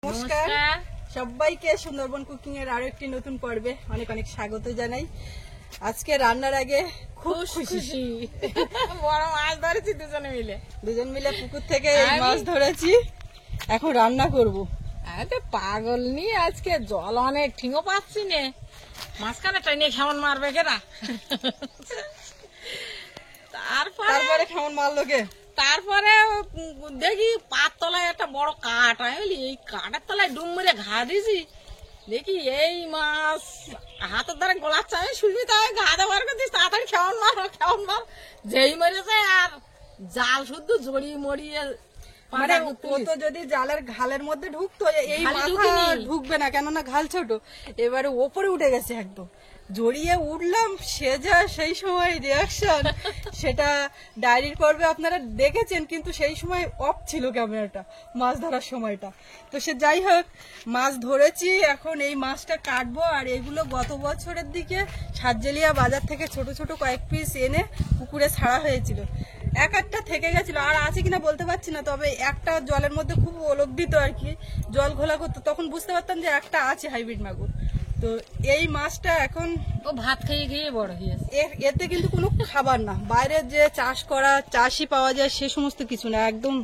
নমস্কার সবাইকে সুন্দরবন কুকিং এর আরো একটি নতুন পর্বে অনেক অনেক স্বাগত জানাই। আজকে রান্নার আগে খুব খুশি, বড় মাছ ধরেছি দুজন মিলে পুকুর থেকে এই মাছ ধরেছি, এখন রান্না করব। আরে পাগল নি, আজকে জল অনেক ঠিঙও পাচ্ছি নে, মাঝখানে টাইনে কেমন মারবে কেনা। তারপরে কেমন মারলো কে? তারপরে দেখি পাত তলায় একটা বড় কাঠ, আমি এই কাঠের তলায় ডুম মেরে ঘা দিয়েছি, দেখি এই মাছ হাতের দ্বারা গোলাচ্ছে, আমি শুনবি তাই ঘা দেওয়ার করছিস, তাড়াতাড়ি কেমন মার যেই মেরেছে, আর জাল শুদ্ধ জড়িয়ে মরিয়ে। মানে ও তো যদি জালের ঘালের মধ্যে ঢুকতো, এই মাথা ঢুকবে না, কেননা ঘাল ছোট। এবারে ওপরে উঠে গেছে, একদম জড়িয়ে উঠলাম। সে যা সেই সময় রিয়াকশন, সেটা ডায়েরির পর্বে আপনারা দেখেছেন, কিন্তু সেই সময় অফ ছিল ক্যামেরাটা, মাছ ধরার সময়টা। তো সে যাই হোক, মাছ ধরেছি, এখন এই মাছটা কাটবো। আর এগুলো গত বছরের দিকে সাতজেলিয়া বাজার থেকে ছোট ছোট কয়েক পিস এনে পুকুরে ছাড়া হয়েছিল, এক একটা থেকে গেছিল, আর আছে কিনা বলতে পারছি না। তবে একটা জলের মধ্যে খুব ওলক দিত আর কি, জল ঘোলা করতো, তখন বুঝতে পারতাম যে একটা আছে হাইব্রিড মাগুর। তো এই মাছটা এখন ও ভাত খেয়ে খেয়ে বড় হয়েছে। এতে কিন্তু কোনো খাবার না, বাইরে যে চাষ করা চাষই পাওয়া যায় সে সমস্ত কিছু না, একদম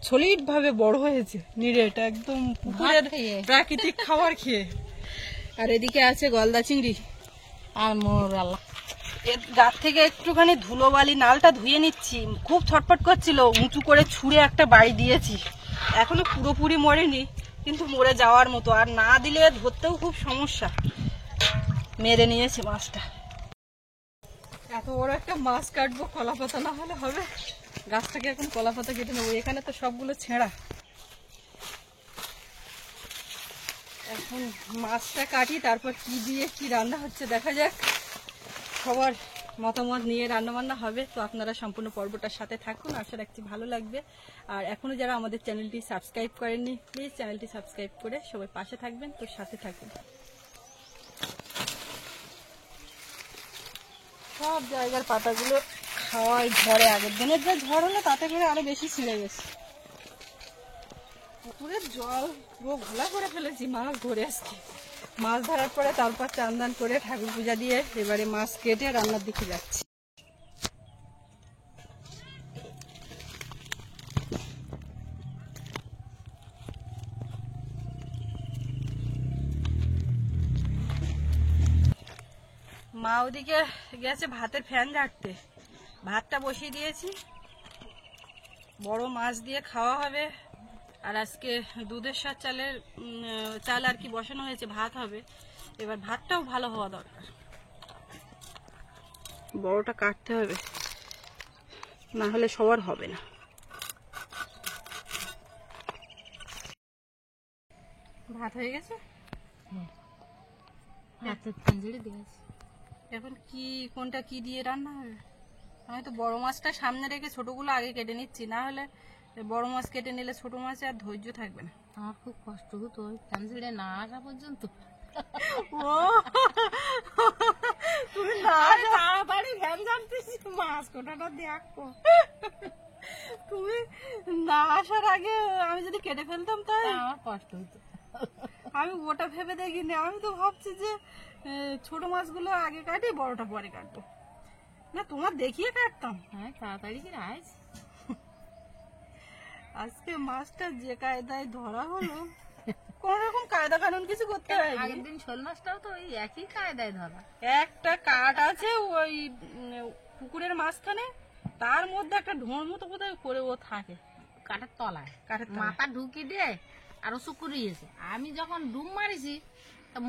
সলিড ভাবে বড় হয়েছে, নিরেট একদম পুকুরের প্রাকৃতিক খাবার খেয়ে। আর এদিকে আছে গলদা চিংড়ি আর মোর আল্লাহ, এর গাছ থেকে একটুখানি ধুলোবালি নালটা ধুয়ে নিচ্ছি, খুব ছটফট করছিল, উঁচু করে ছুঁড়ে একটা বাড়ি দিয়েছি, এখনো পুরোপুরি মরেনি, কিন্তু মরে যাওয়ার মতো। আর না দিলে ধরতেও খুব সমস্যা, মেরে নিয়েছে মাছটা। এত বড় একটা মাছ কাটবো, কলা পাতা না হলে হবে? গাছ থেকে এখন কলা পাতা কেটে নেবো, এখানে তো সবগুলো ছেঁড়া। এখন মাছটা কাটি, তারপর কি দিয়ে কি রান্না হচ্ছে দেখা যাক। সবার মতামত নিয়ে রান্নাবান্না হবে, তো আপনারা সম্পূর্ণ পর্বটার সাথে থাকুন, আশা রাখছি ভালো লাগবে। আর এখনো যারা আমাদের চ্যানেলটি সাবস্ক্রাইব করেননি, প্লিজ চ্যানেলটি সাবস্ক্রাইব করে সবাই পাশে থাকবেন, তো সাথে থাকুন। সব জায়গার পাতাগুলো খাওয়াই ঝড়ে, আগের দিনের যা ঝড় হলো তাতে করে আরো বেশি ছিঁড়ে গেছে। পুকুরের জল পুরো ঘোলা করে ফেলেছি মাছ ধরে আজকে। মাছ ধরার পরে তারপর চান দান করে ঠাকুর পূজা দিয়ে এবারে মাছ কেটে রান্নার দিকে যাচ্ছি। মা ওদিকে গেছে ভাতের ফ্যান ঝাড়তে, ভাতটা বসিয়ে দিয়েছি, বড় মাছ দিয়ে খাওয়া হবে। আর আজকে দুধের সার চাল আর কি বসানো হয়েছে, ভাত হবে। এবার ভাতটাও ভালো হওয়া দরকার, বড়টা কাটতে হবে, না হলে সবার হবে না। ভাত হয়ে গেছে, এখন কি কোনটা কি দিয়ে রান্না হবে? আমি তো বড় মাছটা সামনে রেখে ছোটগুলো আগে কেটে নিচ্ছি, না হলে বড় মাছ কেটে নিলে ছোট মাছে আর ধৈর্য থাকবে না। আমার খুব কষ্ট হতো ওই ফ্যান ছিঁড়ে না আসা পর্যন্ত। ও তুমি না তাড়াতাড়ি ফ্যান জানতেছি, মাছ কোটাটা দেখো। তুমি না আসার আগে আমি যদি কেটে ফেলতাম তাই আমার কষ্ট হতো। আমি ওটা ভেবে দেখিনি, আমি তো ভাবছি যে ছোট মাছগুলো আগে কাটি, বড়টা পরে কাটবো। না তোমার দেখিয়ে কাটতাম। হ্যাঁ তাড়াতাড়ি কি রাইস। আজকে মাছটা যে কায়দায় ধরা হলো, কোন রকম কায়দা কানুন কিছু করতে হয়। আগের দিন শোল মাছটাও তো ওই একই কায়দায় ধরা, একটা কাঠ আছে ওই পুকুরের মাঝখানে, তার মধ্যে একটা ঢোঁড় মতো কোথায় করে ও থাকে, কাঠের তলায় কাঠের মাথা ঢুকি দিয়ে আর শুকুরিয়েছে। আমি যখন ডুম মারিছি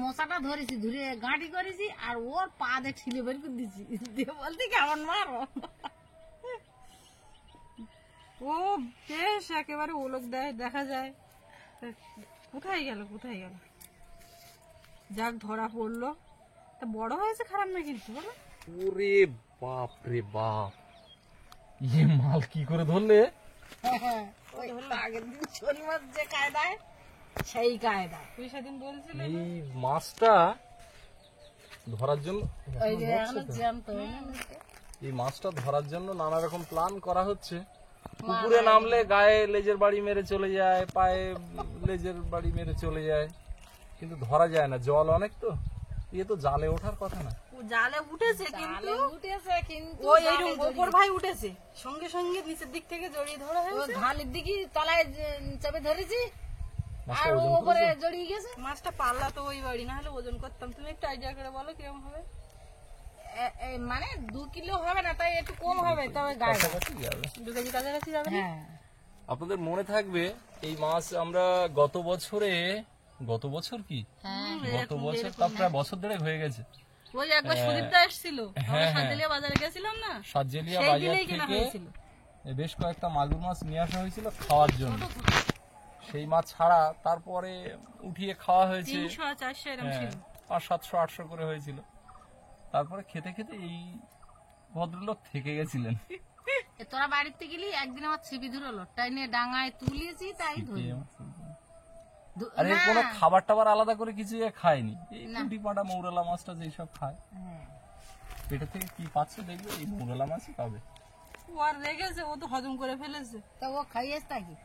মশাটা ধরেছি, ধরে গাঁটি করেছি, আর ওর পা দিয়ে ছিলে বের করে দিচ্ছি, দিয়ে বলতে কেমন মারো। ও বেশ একেবারে ওলক দেয়, দেখা যায়। কোথায় গেল কোথায় গেল, যাক ধরা পড়লো। তা বড় হয়েছে, খারাপ না কিন্তু বলো। ওরে বাপ রে বাপ, ইয়ে মাল কি করে ধরলে? ওই আগের দিন শোল মাছ যে কায়দায়, সেই কায়দায়। তুই সেদিন বলছিলি এই মাছটা ধরার জন্য, ওই যে এখনো জ্যান্ত। এই মাছটা ধরার জন্য নানা রকম প্ল্যান করা হচ্ছে, পুকুরে নামলে গায়ে লেজের বাড়ি মেরে চলে যায়, পায়ে লেজের বাড়ি মেরে চলে যায়, কিন্তু ধরা যায় না, জল অনেক তো। ইয়ে তো জালে ওঠার কথা না। ও জালে উঠেছে, কিন্তু উঠেছে কিন্তু ও এইরকম ওপর ভাই উঠেছে, সঙ্গে সঙ্গে নিচের দিক থেকে জড়িয়ে ধরা হয়েছে। ধানের দিকে তলায় চেপে ধরেছি মাছটা আর ও ওজন উপরে করেছো? জড়িয়ে গেছে। মাছটা পাল্লা তো ওই বাড়ি, না হলে ওজন করতাম। তুমি একটু আইডিয়া করে বলো কিরকম হবে। মানে 2 কিলো হবে না, তাই একটু কম হবে, তবে গায়ে কাছাকাছি যাবে। 2 কেজি কাছাকাছি যাবে না? হ্যাঁ আপনাদের মনে থাকবে এই মাছ আমরা গত বছর কি গত বছর তা প্রায় বছর দেড়েক হয়ে গেছে, ওই একবার সুদীপদা এসেছিল, আমরা সাতজেলিয়া বাজারে গেছিলাম না, সাতজেলিয়া সেই বাজার দিনেই কেনা থেকে হয়েছিল। বেশ কয়েকটা মাগুর মাছ নিয়ে আসা হয়েছিল খাওয়ার জন্য। সেই মাছ ছাড়া তারপরে উঠিয়ে খাওয়া হয়েছে, 300-400 এরকম ছিল। 500-700-800 করে হয়েছিল। তারপরে খেতে খেতে এই ভদ্রলোক থেকে গেছিলেন। তোরা বাড়িতে গেলি একদিন আমার ছিপি ধরলো, তাই নিয়ে ডাঙায় তুলিয়েছি, তাই ধরি আর এর কোনো খাবার টাবার আলাদা করে কিছু এ খায়নি, এই কুটি পাটা মৌরলা মাছটা যেসব খায়, পেটের থেকে কি পাচ্ছে দেখবে এই মৌরলা মাছই পাবে। ও আর রেগেছে, ও তো হজম করে ফেলেছে। তা ও খাইয়েছে তাকে।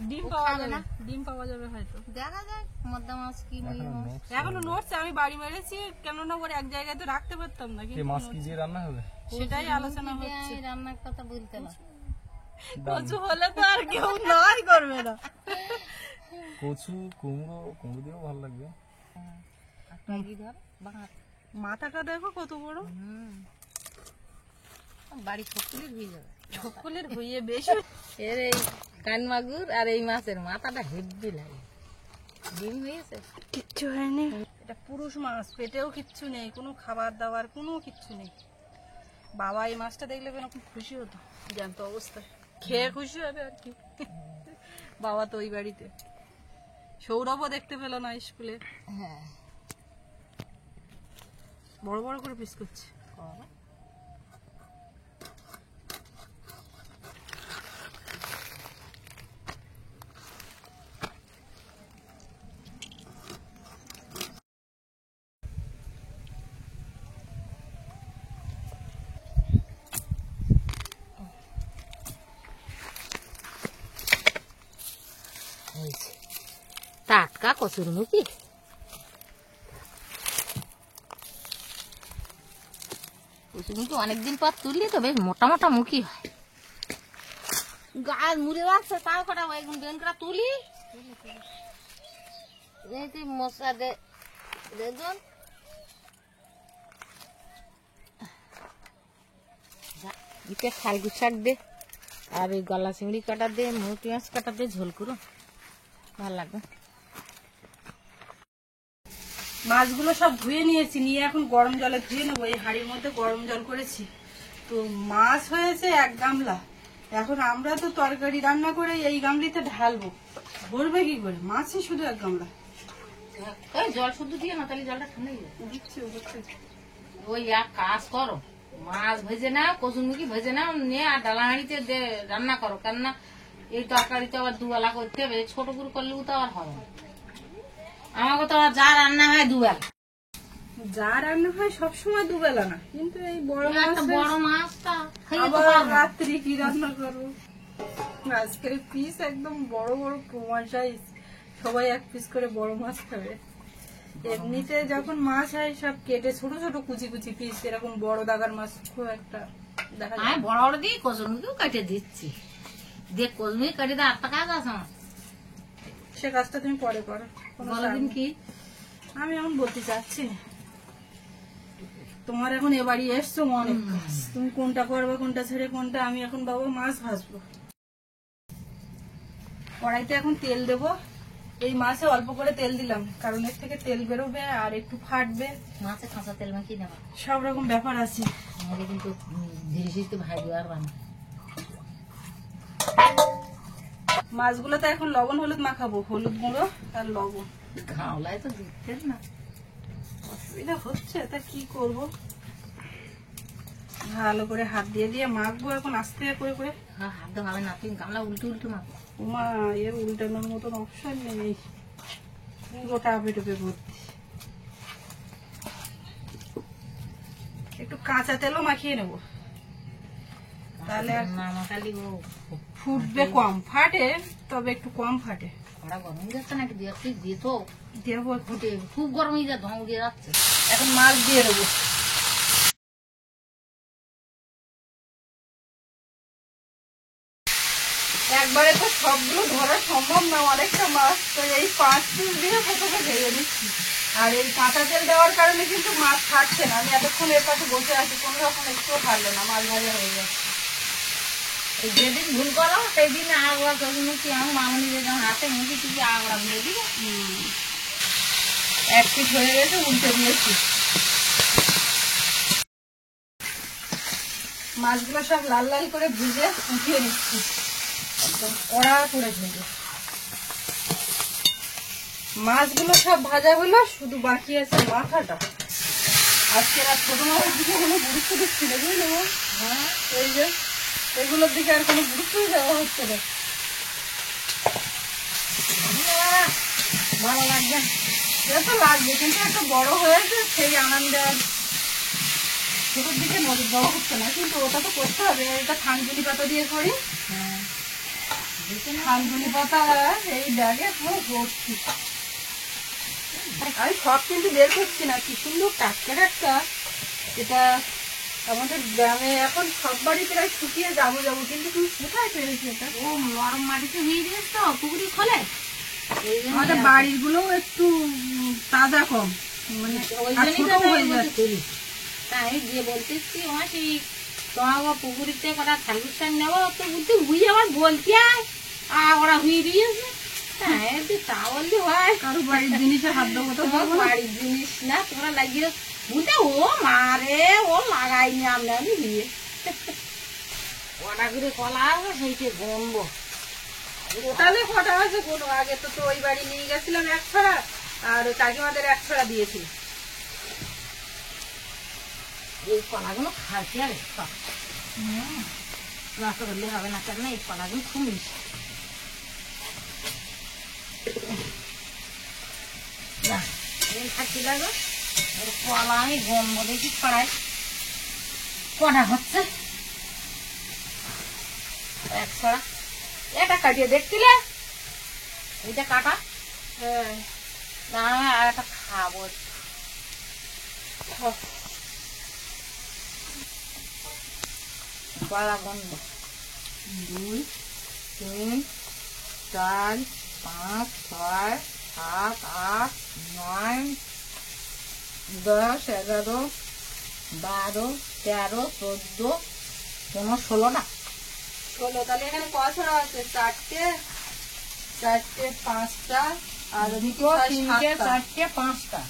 ডিম পাওয়া যাবে না, ডিম পাওয়া যাবে হয়তো। দেখা যাক মদ্দা মাছ কি মূল্য মাছ। এখনো নড়ছে, আমি বাড়ি মেরেছি, কেননা ওর এক জায়গায় তো রাখতে পারতাম না, এই কিন্তু মাছ কি দিয়ে রান্না হবে? সেটাই আলোচনা হচ্ছে। আমি রান্নার কথা বলতে না। কচু হলে তো আর কেউ নাই করবে না। কচু, কুমড়ো দিয়েও ভালো লাগবে। কি ধর বাঙাত মাথাটা দেখো কত বড়, বাড়ি ছকুলির হয়ে যাবে। ছকুলের হইয়ে বেশি। এর এই কান মাগুর আর এই মাছের মাথাটা হেভি লাগে। ডিম হয়েছে? কিচ্ছু হয়নি, এটা পুরুষ মাছ, পেটেও কিচ্ছু নেই, কোনো খাবার দাবার কোনো কিচ্ছু নেই। বাবা এই মাছটা দেখলে খুব খুশি হতো, জ্যান্ত অবস্থায় খেয়ে খুশি হবে আর কি। বাবা তো ওই বাড়িতে, সৌরভও দেখতে পেল না স্কুলে। হ্যাঁ বড় বড় করে পিস করছে। টাটকা কচুর মুখি। কচুর মুখি অনেকদিন পর তুললি তো বেশ মোটা মোটা মুখি হয়। গাছ মুড়ে রাখছে, তাও কটা বেগুন কটা তুলি মশলা দে বেগুন ইতে খালগু শাক দে, আর ওই গলা চিংড়ি কাটা দে, মুড়ি পেঁয়াজ কাটা দে, ঝোল করো, ভালো লাগবে। মাছগুলো সব ধুয়ে নিয়েছি, নিয়ে এখন গরম জলে ধুয়ে নেবো। এই হাঁড়ির মধ্যে গরম জল করেছি, তো মাছ হয়েছে 1 গামলা। এখন আমরা তো তরকারি রান্না করে এই গামলিতে ঢালবো, ভরবে কি করে? মাছই শুধু 1 গামলা। জল শুদ্ধ দিয়ে না, তাহলে জলটা ঠান্ডা হয়ে যাবে। দিচ্ছি, ওই এক কাজ করো, মাছ ভেজে নাও, কচুরমুখী ভেজে নাও, নিয়ে আর ডালা হাঁড়িতে রান্না করো, কেননা এই তরকারিতে আবার দুবেলা করতে হবে। ছোট করে করলেও তো আবার হবে না। আমাকে তো আবার যা রান্না হয় দুবেলা। যা রান্না হয় সবসময় দুবেলা না, কিন্তু এই বড় একটা মাছ বড় মাছটা খাইয়ে তো আবার পারবো না। রাত্রি কি রান্না করবো? আজকের পিস একদম বড় বড় প্রমাণ সাইজ, সবাই 1 পিস করে বড় মাছ খাবে। এমনিতে যখন মাছ হয় সব কেটে ছোট ছোট কুচি কুচি পিস, এরকম বড় দাগার মাছ খুব একটা দেখা যায় আমি না। বড় বড় দিয়ে কচুরমুখীও কেটে দিচ্ছি, দিয়ে কচুরমুখী কেটে দিয়ে আটটা কাজ আছে আমার। সে কাজটা তুমি পরে করো, কোনো বলো চাপ দিন নেই। কি আমি এখন বলতে চাচ্ছি না। তোমার এখন এবারই এসছো অনেক কাজ, তুমি কোনটা করবে কোনটা ছেড়ে কোনটা। আমি এখন বাবা মাছ ভাজবো, কড়াইতে এখন তেল দেবো। এই মাছে অল্প করে তেল দিলাম, কারণ এর থেকে তেল বেরোবে আর একটু ফাটবে, মাছে কাঁচা তেল মাখিয়ে নেবা। সব রকম ব্যাপার আছে। আমাকে কিন্তু ধীরে ধীরে ভাজি আর বানা। মাছগুলোতে এখন লবণ হলুদ মাখাবো, হলুদ গুঁড়ো আর লবণ। ঘাওলায় তো দিতেন না, অসুবিধা হচ্ছে, তা কি করব? ভালো করে হাত দিয়ে দিয়ে মাখবো এখন আস্তে করে করে। হাত তো হবে না, তুমি গামলা উল্টে উল্টে মাখো। মা এর উল্টানোর মতন অপশন নেই, গোটা পেটে ভর্তি। একটু কাঁচা তেলও মাখিয়ে নেবো। তাহলে আর নামাকালি ও ফুটবে কম, ফাটে তবে একটু কম ফাটে। কড়া গরম হয়ে যাচ্ছে নাকি? দিয়ে দিত দেবো ফুটে খুব গরম হয়ে যা ধোঁয়া দিয়ে যাচ্ছে। এখন মাছ দিয়ে দেবো। একবারে তো সবগুলো ধরা সম্ভব না, অনেকটা মাছ, তো এই 5 পিস দিয়ে প্রথমে ভেজে দিচ্ছি। আর এই কাঁচা তেল দেওয়ার কারণে কিন্তু মাছ থাকছে না। আমি এতক্ষণ এর পাশে বসে আছি, কোনো রকম একটুও থাকলো না, মাছ ভাজা হয়ে যাচ্ছে। যেদিন ভুল করো সেই দিন আগড়া তখন কি আমি মামনি যখন হাতে মুখে কিছু আগড়া দিয়ে দিব। 1 পিস হয়ে গেছে, উল্টে দিয়েছি। মাছগুলো সব লাল লাল করে ভেজে উঠিয়ে নিচ্ছি, একদম কড়া করে ভেজে। মাছগুলো সব ভাজা হলো, শুধু বাকি আছে মাথাটা। আজকে আর ছোট মাছের দিকে কোনো গুরুত্ব দিচ্ছি না, বুঝলি মা? হ্যাঁ এই যে এগুলোর দিকে আর কোনো গুরুত্বই দেওয়া হচ্ছে না। ভালো লাগবে, এটা তো লাগবে, কিন্তু একটা বড় হয়েছে সেই আনন্দে আর ছোটোর দিকে নজর দেওয়া হচ্ছে না। কিন্তু ওটা তো করতে হবে। এটা থানকুনি পাতা দিয়ে করি। হ্যাঁ থানকুনি পাতা এই ব্যাগে পুরো ভর্তি। আমি সব কিন্তু বের করছি না, কি সুন্দর টাটকা টাটকা। এটা আমাদের গ্রামে এখন সব বাড়ি প্রায় শুকিয়ে যাবো, কিন্তু তুমি কোথায় পেয়েছি এটা? ও নরম মাটিতে হয়ে গেছে তো পুকুরি খোলে, আমাদের বাড়ির গুলো একটু তাজা কম, মানে আর ছোট হয়ে যাচ্ছে। তাই যে বলতেছি মাসি তোমার পুকুরিতে কটা থালুর সাং নেবো, তো বলতে হুই আমার বলতে ওরা হুই দিয়েছে। হ্যাঁ তা বললে হয়, কারো বাড়ির জিনিসে হাত দেবো তো তোমার বাড়ির জিনিস না তোমরা লাগিয়ে বলতে ও মারে ও লাগাইনি আমি দিয়ে কটা করে কলা আছে সেইকে গনবো। ওটালে কটা আছে কোনো? আগে তো ওই বাড়ি নিয়ে গেছিলাম 1 ছড়া, আর ওই কাকিমাদের 1 ছড়া দিয়েছি। এই কলাগুলো খাইতে আর নষ্ট করলে হবে না, কেন এই কলাগুলো খুব মিষ্টি। না এই খাচ্ছি লাগো কলা আমি গনবো দেখি ছড়াই কটা হচ্ছে। 1 ছড়া এটা কাটিয়ে দেখছিলে, এইটা কাটা। হ্যাঁ না আমি আর একটা খাবো। কলা গন্ধ 2 3 4 5 6 7 8 9 10 11 12 13 14 15 16টা। বলো তাহলে এখানে কত ছড়া আছে? 4টে 5টা আর দুটো 3টে 4টে 5টা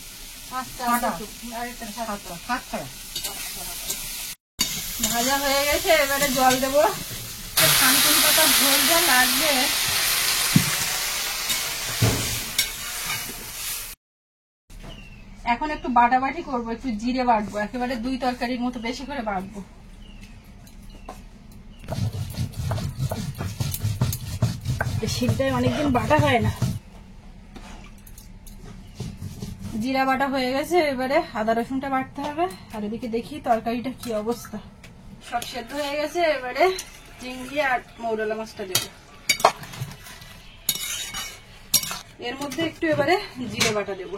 5টা আরেকটা 7টা। 7টা ভাজা হয়ে গেছে, এবারে জল দেবো। থানকুনি পাতা ঝোল যা লাগবে। এখন একটু বাটাবাটি করবো, একটু জিরে বাটবো, একেবারে 2 তরকারির মতো বেশি করে বাটবো। শীতটায় অনেকদিন বাটা হয় না। জিরা বাটা হয়ে গেছে, এবারে আদা রসুনটা বাটতে হবে। আর এদিকে দেখি তরকারিটা কি অবস্থা। সব সেদ্ধ হয়ে গেছে, এবারে চিংড়ি আর মৌরলা মাছটা দেবো। এর মধ্যে একটু এবারে জিরে বাটা দেবো।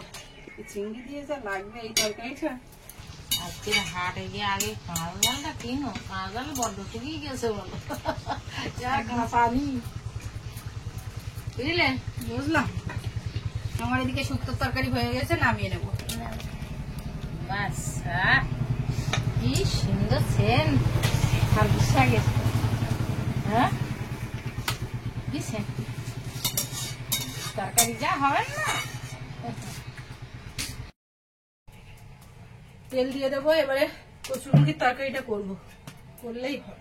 চিংড়ি দিয়ে যা লাগবে এই তরকারিটা। আজকে হাটে গিয়ে আগে কাঁচ জালটা কিনো, কাঁচ জাল বড্ড শুকিয়ে গেছে বলো, যা পানি বুঝলে। বুঝলাম। আমার এদিকে শুক্তোর তরকারি হয়ে গেছে, নামিয়ে নেবো। বাস কি সুন্দর সেন হালকা শাকের। হ্যাঁ কি সেন তরকারি যা হবে না। তেল দিয়ে দেবো, এবারে কচুরমুখির তরকারিটা করবো, করলেই হয়।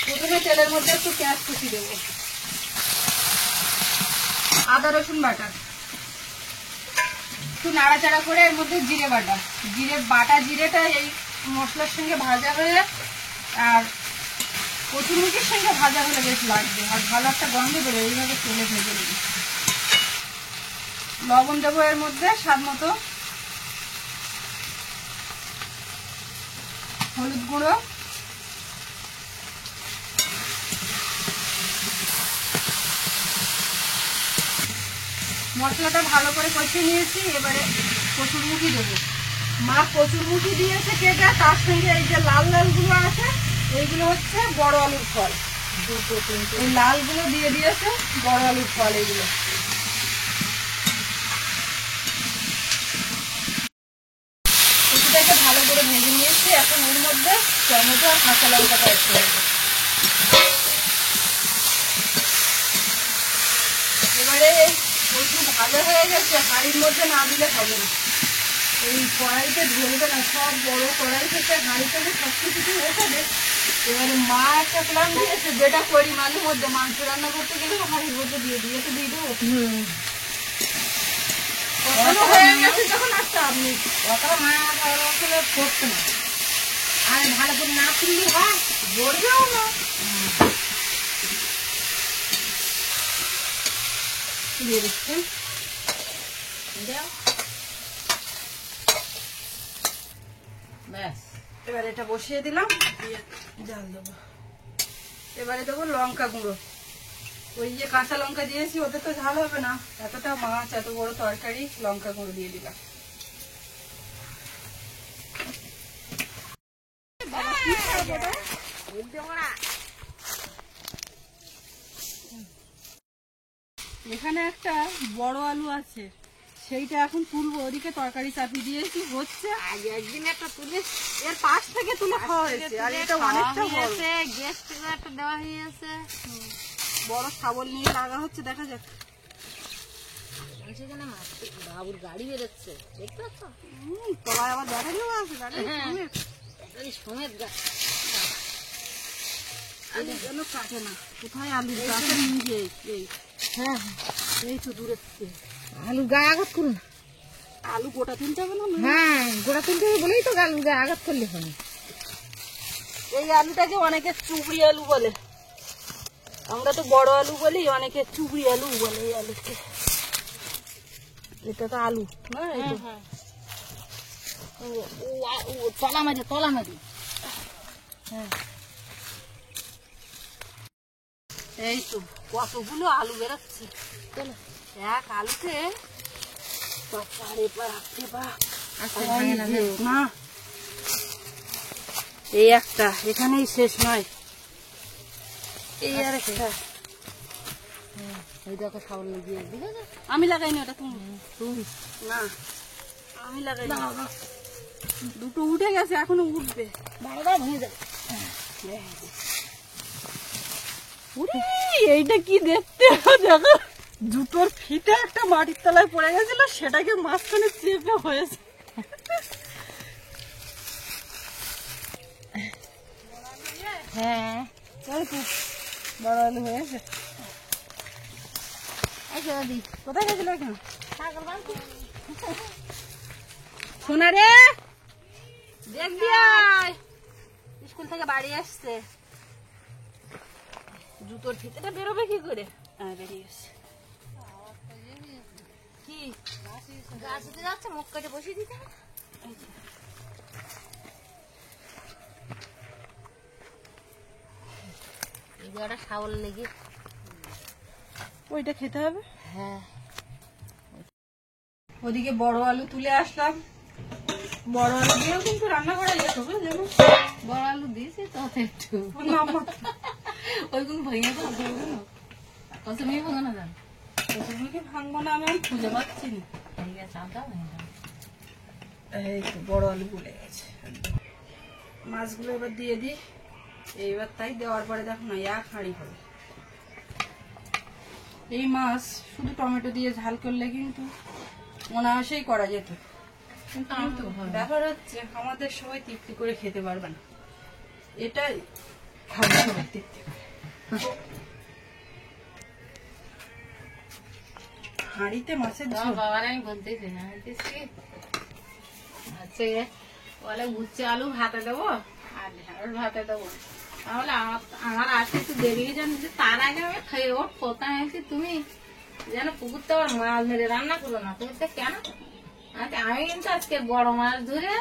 প্রথমে তেলের মধ্যে একটু পেঁয়াজ কুচি দেবো, আদা রসুন বাটা, একটু নাড়াচাড়া করে এর মধ্যে জিরে বাটা। জিরেটা এই মশলার সঙ্গে ভাজা হয়ে আর কচুরমুখির সঙ্গে ভাজা হলে বেশ লাগবে, আর ভালো একটা গন্ধ বেরোবে। এইভাবে তেলে ভেজে নেব। লবণ দেবো এর মধ্যে স্বাদ মতো, হলুদ গুঁড়ো, মশলাটা ভালো করে কষিয়ে নিয়েছি, এবারে কচুরমুখী দেবো। মা কচুরমুখী দিয়েছে কেটে, তার সঙ্গে এই যে লাল লাল গুলো আছে এইগুলো হচ্ছে বড় আলুর ফল, এই লালগুলো দিয়ে দিয়েছে বড় আলুর ফল। এইগুলো কচুটাকে ভালো করে ভেজে নিয়েছি, এখন এর মধ্যে টমেটো আর কাঁচা লঙ্কাটা অ্যাড করে দেবো। এবারে কচু ভালো হয়ে গেছে, হাঁড়ির মধ্যে না দিলে হবে না, এই কড়াইতে ধরবে না, সব বড় কড়াই থেকে হাঁড়ি থেকে সব কিছু ওঠাবে। এবারে মা একটা প্ল্যান দিয়েছে, যেটা করি মাঝে মধ্যে মাংস রান্না করতে গেলে হাঁড়ির মধ্যে দিয়ে দিয়েছে, দিয়ে দেবো হয়ে গেছে যখন একটা আপনি মা করতো না, আর ভালো করে না তুললে হয়, বলবেও না। দিয়ে দিচ্ছি, ব্যাস। এবার এটা বসিয়ে দিলাম, দিয়ে জাল দেবো। এবারে দেবো লঙ্কা গুঁড়ো, ওই যে কাঁচা লঙ্কা দিয়েছি ওতে তো ঝাল হবে না, এতটা মাছ এত বড় তরকারি, লঙ্কা গুঁড়ো দিয়ে দিলাম। এখানে একটা বড় আলু আছে, সেইটা এখন তুলবো, ওদিকে তরকারি চাপিয়ে দিয়েছি, হচ্ছে আগে একদিন একটা তুলে এর পাশ থেকে তুলে খাওয়া হয়েছে, আর এটা অনেকটা বড় গ্যাস একটা দেওয়া হয়েছে, বড় শাবল নিয়ে লাগা হচ্ছে, দেখা যাক। সেখানে বাবুর গাড়ি বেরোচ্ছে, দেখতে পাচ্ছ? তলায় আবার দেখা যাবে আছে গাড়ি সমেত। সমেত আলু যেন কাটে না, কোথায় আলুর গাছের নিচে, এই হ্যাঁ এই তো দূরে আলু গায়ে আঘাত করুন, আলু গোটা তুলতে হবে না? হ্যাঁ গোড়া তুলতে হবে বলেই তো আলু গায়ে আঘাত করলে হবে। এই আলুটাকে অনেকে চুবড়ি আলু বলে, আমরা তো বড় আলু বলি, অনেকে চুবড়ি আলু বলে এই আলুকে। এটা তো আলু না, তলা মাঝে হ্যাঁ। এই তো কতগুলো আলু বেরোচ্ছে, এক আলুতে না, এই একটা এখানেই শেষ নয়, এই আর একটা ওই দেখো সাবল লাগিয়ে দিলে আমি লাগাইনি, ওটা তুমি না, আমি লাগাই দুটো উঠে গেছে, এখনো উঠবে, বারবার ভেঙে যাবে। এইটা কি দেখতে দেখো, জুতোর ফিতে একটা মাটির তলায় পড়ে গেছিল, সেটাকে মাঝখানে চেপে হয়েছে। হ্যাঁ বড় আলু হয়েছে। কোথায় গেছিল এখন? শোনা রে, দেখবি আয়, স্কুল থেকে বাড়ি আসছে, জুতোর ফিতেটা বেরোবে কি করে? বেরিয়েছে কি গাছ উঠে যাচ্ছে, মুখ কেটে বসিয়ে দিতে হবে। একটা শাওল লেগে ওইটা খেতে হবে। হ্যাঁ ওদিকে বড় আলু তুলে আসলাম, বড় আলু দিয়েও কিন্তু রান্না করা যেত, বুঝলেন? বড় আলু দিয়েছি তো একটু ওইগুলো ভেঙে তো কত মেয়ে ভাঙো না জান, কচুরমুখী ভাঙবো না, আমি খুঁজে পাচ্ছি না। ঠিক আছে আদা ভেঙে যাবে। এই তো বড় আলু গুলে গেছে, মাছগুলো এবার দিয়ে দিই। এইবার তাই দেওয়ার পরে দেখো না এক হাঁড়ি হবে। এই মাছ শুধু টমেটো দিয়ে ঝাল করলে কিন্তু অনায়াসেই করা যেত, কিন্তু ব্যাপার হচ্ছে আমাদের সবাই তৃপ্তি করে খেতে পারবে না, এটা খাবে সবাই তৃপ্তি করে। হাঁড়িতে মাছের ঝোল, বাবার আমি বলতেছি না আচ্ছা বলে উচ্ছে আলু ভাতে দেবো আর ঢেঁড়স ভাতে দেবো, তাহলে আমার আসতে একটু দেরি হয়ে যান, তার আগে আমি খেয়ে ওঠ কোথায় আছি তুমি যেন পুকুরতে আবার মাছ মেরে রান্না করো না, তুমি তো কেন? আচ্ছা আমি কিন্তু আজকে বড় মাছ ধরে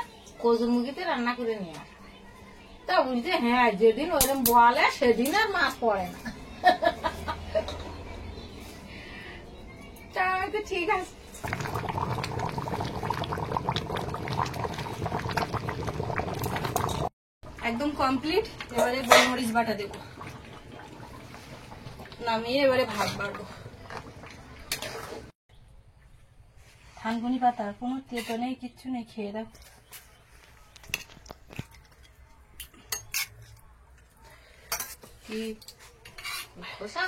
কচুরমুখিতে রান্না করে নিয়ে আসবো। তা বলছে হ্যাঁ যেদিন ওইরকম বলে সেদিন আর মাছ পড়ে না। আচ্ছা ঠিক আছে। একদম কমপ্লিট। এবারে গোলমরিচ বাটা দেব, নামিয়ে এবারে ভাত বাড়বো। থানকুনি পাতার কোনো তেতো নেই, কিচ্ছু নেই, খেয়ে দাও। কি বসা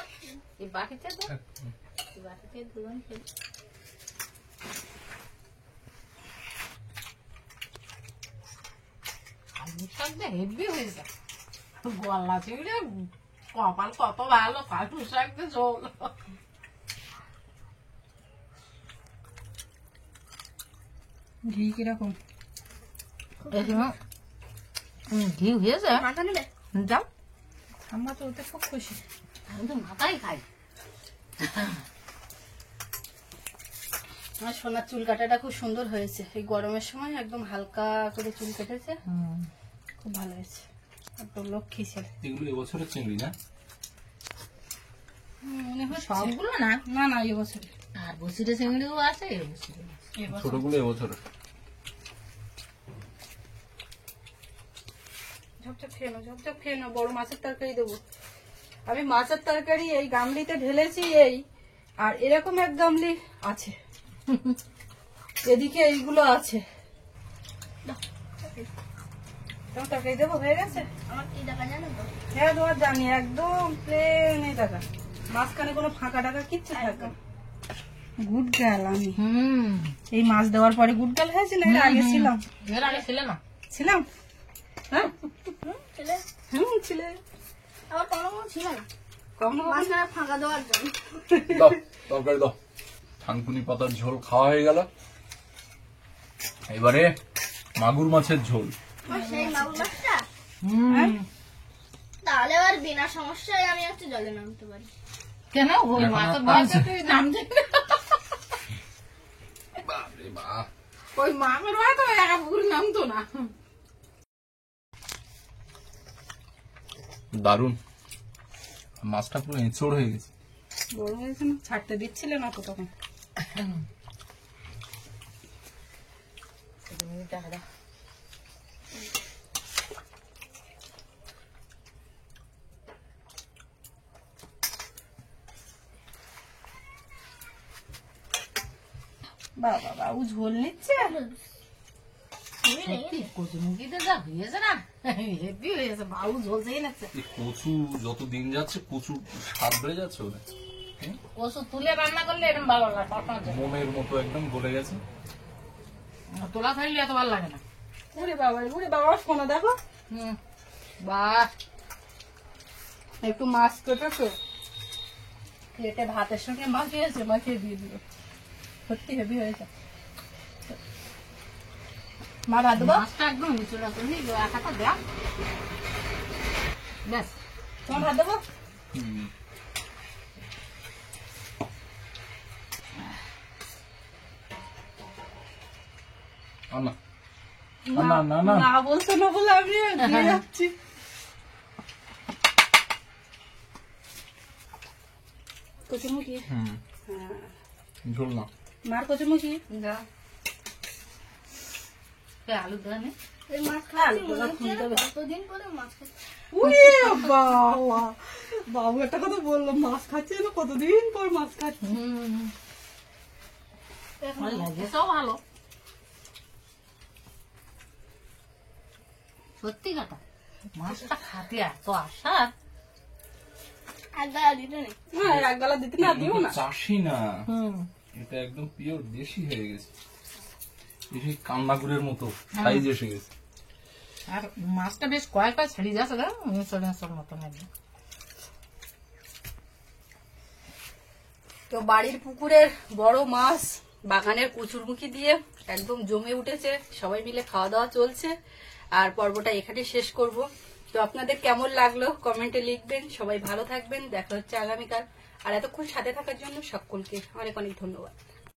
এই বাটিতে তো এই বাটিতে ধুলাম খেয়ে। আলু শাকটা হেভি হয়েছে, গলা চিংড়ে কপাল কত ভালো, আলু শাকটা ঝোল। ঘি কিরকম? ঘি হয়েছে, মাথা নেবে? যাও আমরা তো ওতে খুব খুশি। আমি তো মাথাই খাই। আমার সোনার চুল কাটাটা খুব সুন্দর হয়েছে, এই গরমের সময় একদম হালকা করে চুল কেটেছে, খুব ভালো হয়েছে, একদম লক্ষ্মী ছেলে। এগুলো এবছরের চিংড়ি না? মনে হয় সবগুলো না, না না এবছর, আর বসিরে চিংড়িও আছে ছোটগুলো এবছরের। ঝপঝপ খেয়ে নাও, ঝপঝপ খেয়ে নাও। বড় মাছের তরকারি দেবো আমি। মাছের তরকারি এই গামলিতে ঢেলেছি এই, আর এরকম এক গামলি আছে, এদিকে এইগুলো আছে। তোমার তরকারি দেবো, হয়ে গেছে? হ্যাঁ তোমার জানি, একদম প্লেন এই টাকা, মাঝখানে কোনো ফাঁকা টাকা কিচ্ছু থাকবে না। গুড গার্ল আমি। এই মাছ দেওয়ার পরে গুড গার্ল হয়েছে না? এর আগে ছিলাম? এর আগে ছিল না, ছিলাম, হ্যাঁ ছিলে। আবার কোনো ছিল না, কখনো মাঝখানে ফাঁকা দেওয়ার জন্য। দাও তরকারি দাও। থানকুনি পাতার ঝোল খাওয়া হয়ে গেল, এবারে মাগুর মাছের ঝোল। আমার সেই মাগুর মাছটা, তাহলে আর বিনা সমস্যায় আমি একটু জলে নামতে পারি। কেন ওই এখন মাছের আর বয়সে আছে। তুই নামছিস না? বাপরে বাপ, ওই মামের বয়সে একা পুকুরে নামতো না। দারুন। মাছটা পুরো এঁচড় হয়ে গেছে। বড় হয়েছে না, ছাড়তে দিচ্ছিলে না তো তখন। বাবা বাবু ঝোল নিচ্ছে। সত্যি কচুমুখিতে যা হয়েছে না, হেভি হয়েছে, বাবু ঝলছেই নাচ্ছে। এই কচু যত দিন যাচ্ছে কচু স্বাদ বেড়ে যাচ্ছে ওদের, কচু তুলে রান্না করলে এরকম ভালো লাগে, পাঠানো মনের মতো একদম গলে গেছে। তোলা থাকলে এত ভালো লাগে না। উড়ে বাবা শোনো দেখো, বাহ, একটু মাছ কেটেছো, প্লেটে ভাতের সঙ্গে মাখিয়েছে, মাখিয়ে দিয়ে দিল, সত্যি হেভি হয়েছে। মা ভাত দেবো? মাছটা একদম নিচুড়া করে একটা দেখ, ব্যাস। তোমার ভাত দেবো? না না না না, না বলছো না বলে আমি দিয়ে যাচ্ছি। কচুমুখি, ঝোল না। মার কচুমুখি যা আলু দেওয়া নেই, এই মাছ খাচ্ছি মনে হচ্ছে যেন কতদিন পরে মাছ খাচ্ছি। উড়ে বাবা, বাবু একটা কথা বললো, মাছ খাচ্ছে না, কতদিন পর মাছ খাচ্ছে। ভালো লাগে, সব ভালো, সত্যি কথা। মাছটা খাতে এত আসার, আর গায়ে দিতে নেই। না এক গালা দিতে না দিও না। চাষি না, এটা একদম পিওর দেশি হয়ে গেছে, দেশি কান্নাগুড়ের মতো সাইজ এসে গেছে। আর মাছটা বেশ কয়েকটা ছেড়ে যাচ্ছে, ইন্স্যুরেন্সের মতন একদম। তো বাড়ির পুকুরের বড় মাছ বাগানের কচুরমুখী দিয়ে একদম জমে উঠেছে, সবাই মিলে খাওয়া দাওয়া চলছে। আর পর্বটা এখানে শেষ করব। তো আপনাদের কেমন লাগলো কমেন্টে লিখবেন। সবাই ভালো থাকবেন, দেখা হচ্ছে আগামীকাল। আর এতক্ষণ সাথে থাকার জন্য সকলকে অনেক অনেক ধন্যবাদ।